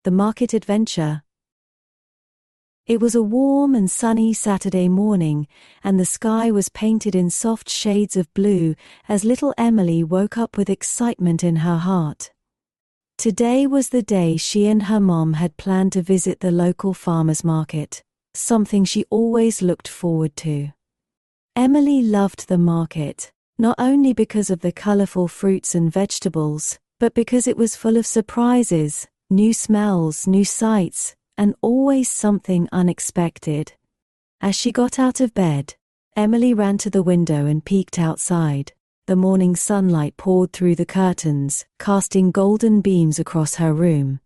The Market Adventure. It was a warm and sunny Saturday morning, and the sky was painted in soft shades of blue as little Emily woke up with excitement in her heart. Today was the day she and her mom had planned to visit the local farmers market, something she always looked forward to. Emily loved the market, not only because of the colorful fruits and vegetables, but because it was full of surprises, new smells, new sights, and always something unexpected. As she got out of bed, Emily ran to the window and peeked outside. The morning sunlight poured through the curtains, casting golden beams across her room.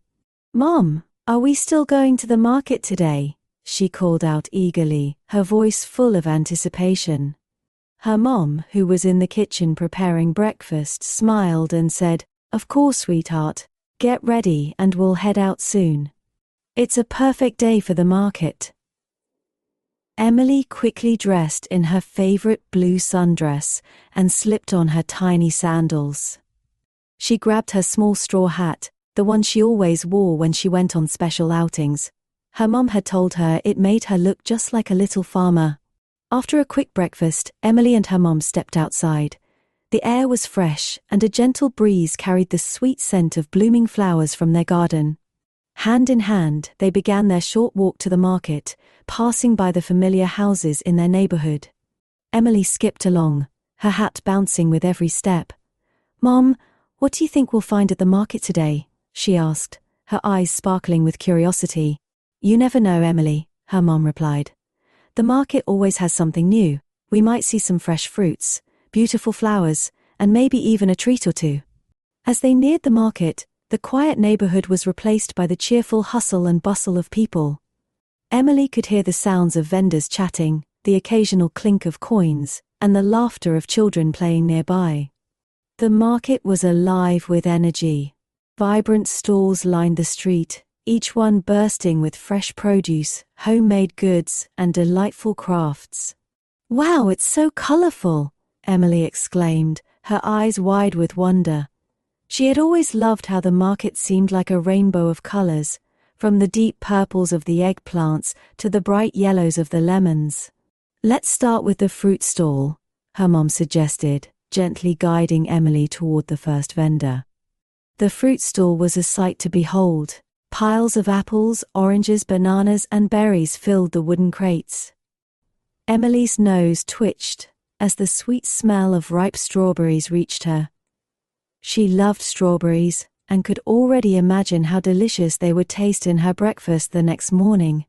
"Mom, are we still going to the market today?" she called out eagerly, her voice full of anticipation. Her mom, who was in the kitchen preparing breakfast, smiled and said, "Of course, sweetheart. Get ready and we'll head out soon. It's a perfect day for the market." Emily quickly dressed in her favorite blue sundress and slipped on her tiny sandals. She grabbed her small straw hat, the one she always wore when she went on special outings. Her mom had told her it made her look just like a little farmer. After a quick breakfast, Emily and her mom stepped outside. The air was fresh, and a gentle breeze carried the sweet scent of blooming flowers from their garden. Hand in hand, they began their short walk to the market, passing by the familiar houses in their neighborhood. Emily skipped along, her hat bouncing with every step. "Mom, what do you think we'll find at the market today?" she asked, her eyes sparkling with curiosity. "You never know, Emily," her mom replied. "The market always has something new. We might see some fresh fruits, beautiful flowers, and maybe even a treat or two." As they neared the market, the quiet neighborhood was replaced by the cheerful hustle and bustle of people. Emily could hear the sounds of vendors chatting, the occasional clink of coins, and the laughter of children playing nearby. The market was alive with energy. Vibrant stalls lined the street, each one bursting with fresh produce, homemade goods, and delightful crafts. "Wow, it's so colorful!" Emily exclaimed, her eyes wide with wonder. She had always loved how the market seemed like a rainbow of colors, from the deep purples of the eggplants to the bright yellows of the lemons. "Let's start with the fruit stall," her mom suggested, gently guiding Emily toward the first vendor. The fruit stall was a sight to behold. Piles of apples, oranges, bananas, and berries filled the wooden crates. Emily's nose twitched as the sweet smell of ripe strawberries reached her. She loved strawberries and could already imagine how delicious they would taste in her breakfast the next morning.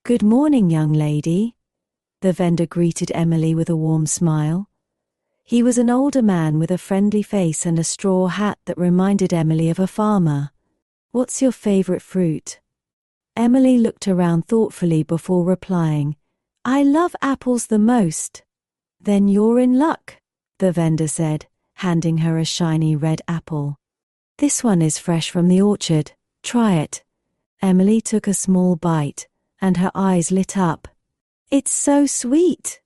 "Good morning, young lady," the vendor greeted Emily with a warm smile. He was an older man with a friendly face and a straw hat that reminded Emily of a farmer. "What's your favorite fruit?" Emily looked around thoughtfully before replying, "I love apples the most." "Then you're in luck," the vendor said, handing her a shiny red apple. "This one is fresh from the orchard. Try it." Emily took a small bite, and her eyes lit up. "It's so sweet."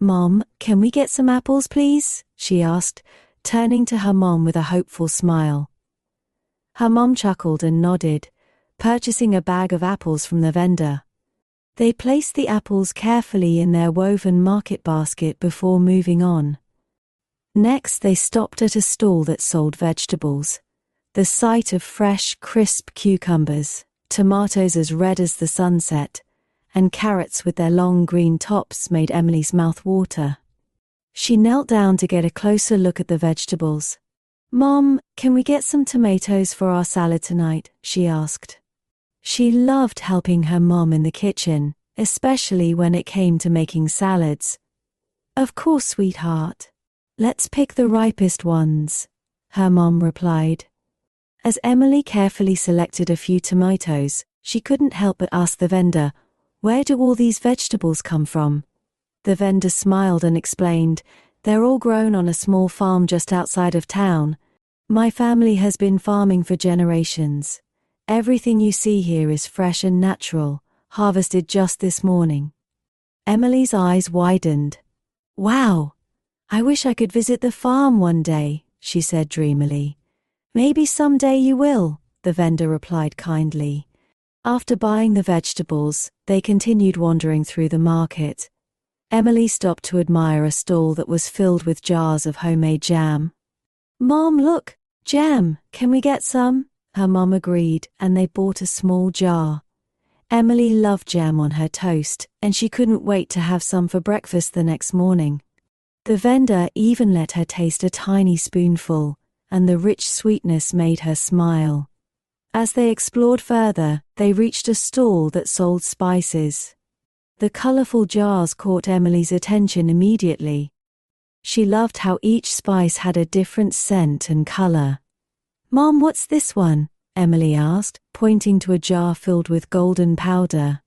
"Mom, can we get some apples, please?" she asked, turning to her mom with a hopeful smile. Her mom chuckled and nodded, purchasing a bag of apples from the vendor. They placed the apples carefully in their woven market basket before moving on. Next, they stopped at a stall that sold vegetables. The sight of fresh, crisp cucumbers, tomatoes as red as the sunset, and carrots with their long green tops made Emily's mouth water. She knelt down to get a closer look at the vegetables. "Mom, can we get some tomatoes for our salad tonight?" she asked. She loved helping her mom in the kitchen, especially when it came to making salads. "Of course, sweetheart. Let's pick the ripest ones," her mom replied. As Emily carefully selected a few tomatoes, she couldn't help but ask the vendor, "Where do all these vegetables come from?" The vendor smiled and explained, "They're all grown on a small farm just outside of town. My family has been farming for generations. Everything you see here is fresh and natural, harvested just this morning." Emily's eyes widened. "Wow! I wish I could visit the farm one day," she said dreamily. "Maybe someday you will," the vendor replied kindly. After buying the vegetables, they continued wandering through the market. Emily stopped to admire a stall that was filled with jars of homemade jam. "Mom, look, jam, can we get some?" Her mom agreed, and they bought a small jar. Emily loved jam on her toast, and she couldn't wait to have some for breakfast the next morning. The vendor even let her taste a tiny spoonful, and the rich sweetness made her smile. As they explored further, they reached a stall that sold spices. The colorful jars caught Emily's attention immediately. She loved how each spice had a different scent and color. "Mom, what's this one?" Emily asked, pointing to a jar filled with golden powder.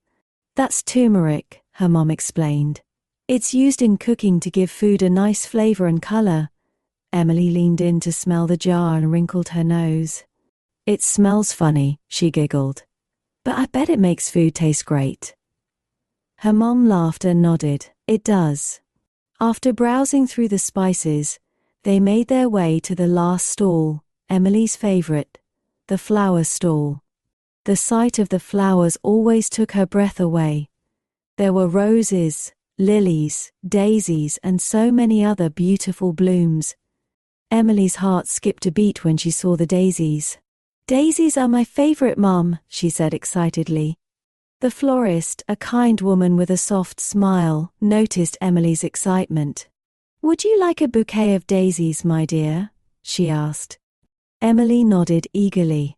"That's turmeric," her mom explained. "It's used in cooking to give food a nice flavor and color." Emily leaned in to smell the jar and wrinkled her nose. "It smells funny," she giggled. "But I bet it makes food taste great." Her mom laughed and nodded. "It does." After browsing through the spices, they made their way to the last stall, Emily's favorite, the flower stall. The sight of the flowers always took her breath away. There were roses, lilies, daisies, and so many other beautiful blooms. Emily's heart skipped a beat when she saw the daisies. "Daisies are my favorite, Mom," she said excitedly. The florist, a kind woman with a soft smile, noticed Emily's excitement. "Would you like a bouquet of daisies, my dear?" she asked. Emily nodded eagerly.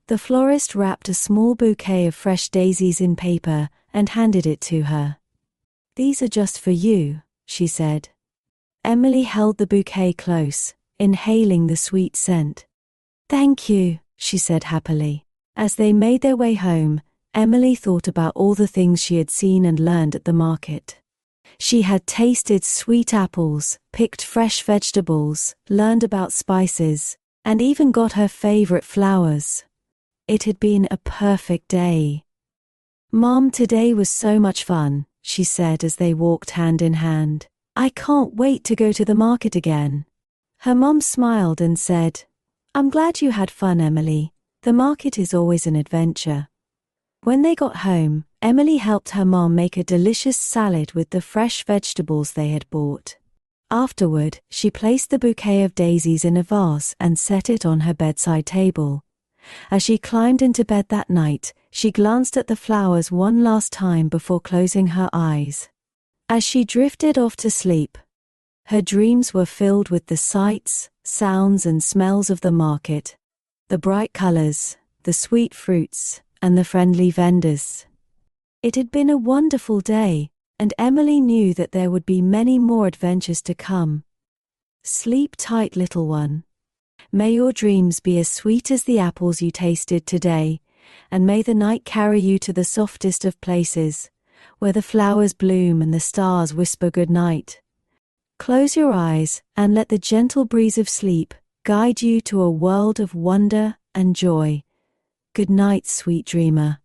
The florist wrapped a small bouquet of fresh daisies in paper and handed it to her. "These are just for you," she said. Emily held the bouquet close, inhaling the sweet scent. "Thank you," she said happily. As they made their way home, Emily thought about all the things she had seen and learned at the market. She had tasted sweet apples, picked fresh vegetables, learned about spices, and even got her favorite flowers. It had been a perfect day. "Mom, today was so much fun," she said as they walked hand in hand. "I can't wait to go to the market again." Her mom smiled and said, "I'm glad you had fun, Emily. The market is always an adventure." When they got home, Emily helped her mom make a delicious salad with the fresh vegetables they had bought. Afterward, she placed the bouquet of daisies in a vase and set it on her bedside table. As she climbed into bed that night, she glanced at the flowers one last time before closing her eyes. As she drifted off to sleep, her dreams were filled with the sights, sounds, and smells of the market, the bright colors, the sweet fruits, and the friendly vendors. It had been a wonderful day, and Emily knew that there would be many more adventures to come. Sleep tight, little one. May your dreams be as sweet as the apples you tasted today, and may the night carry you to the softest of places, where the flowers bloom and the stars whisper good night. Close your eyes and let the gentle breeze of sleep guide you to a world of wonder and joy. Good night, sweet dreamer.